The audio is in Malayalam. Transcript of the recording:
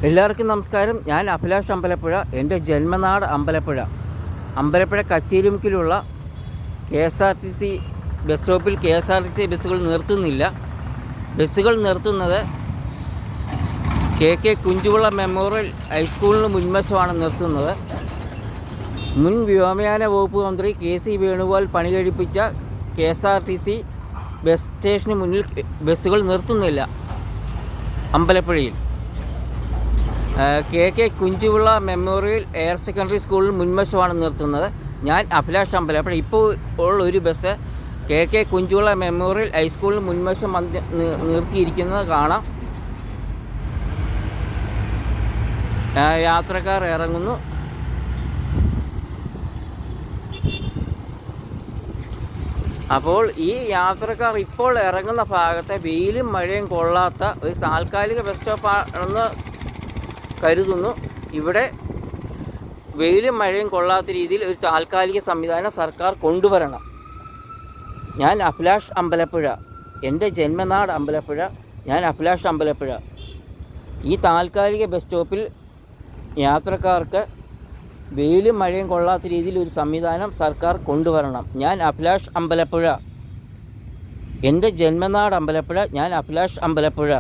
എല്ലാവർക്കും നമസ്കാരം. ഞാൻ അഭിലാഷ് അമ്പലപ്പുഴ. എൻ്റെ ജന്മനാട് അമ്പലപ്പുഴ കച്ചേരിമുക്കിലുള്ള KSRTC ബസ് സ്റ്റോപ്പിൽ KSRTC ബസ്സുകൾ നിർത്തുന്നില്ല. ബസ്സുകൾ നിർത്തുന്നത് KK കുഞ്ചുവിള മെമ്മോറിയൽ ഹൈസ്കൂളിന് മുൻവശമാണ് നിർത്തുന്നത്. മുൻ വ്യോമയാന വകുപ്പ് മന്ത്രി KC വേണുഗോപാൽ പണി കഴിപ്പിച്ച KSRTC ബസ് സ്റ്റേഷന് മുന്നിൽ ബസ്സുകൾ നിർത്തുന്നില്ല. അമ്പലപ്പുഴയിൽ KK കുഞ്ചുവിള മെമ്മോറിയൽ ഹയർ സെക്കൻഡറി സ്കൂളിൽ മുൻവശമാണ് നിർത്തുന്നത്. ഞാൻ അഭിലാഷ് അമ്പലപ്പുഴ. ഇപ്പോൾ ഒരു ബസ് KK കുഞ്ചുവിള മെമ്മോറിയൽ ഹൈസ്കൂളിൽ മുൻവശം നിർത്തിയിരിക്കുന്നത് കാണാം. യാത്രക്കാർ ഇറങ്ങുന്നു. അപ്പോൾ ഈ യാത്രക്കാർ ഇപ്പോൾ ഇറങ്ങുന്ന ഭാഗത്തെ വെയിലും മഴയും കൊള്ളാത്ത ഒരു താൽക്കാലിക ബസ് സ്റ്റോപ്പാണെന്ന് കരുതുന്നു. ഇവിടെ വെയിലും മഴയും കൊള്ളാത്ത രീതിയിൽ ഒരു താൽക്കാലിക സംവിധാനം സർക്കാർ കൊണ്ടുവരണം. ഞാൻ അഭിലാഷ് അമ്പലപ്പുഴ. എൻ്റെ ജന്മനാട് അമ്പലപ്പുഴ. ഞാൻ അഭിലാഷ് അമ്പലപ്പുഴ. ഈ താൽക്കാലിക ബസ് സ്റ്റോപ്പിൽ യാത്രക്കാർക്ക് വെയിലും മഴയും കൊള്ളാത്ത രീതിയിൽ ഒരു സംവിധാനം സർക്കാർ കൊണ്ടുവരണം. ഞാൻ അഭിലാഷ് അമ്പലപ്പുഴ. എൻ്റെ ജന്മനാട് അമ്പലപ്പുഴ. ഞാൻ അഭിലാഷ് അമ്പലപ്പുഴ.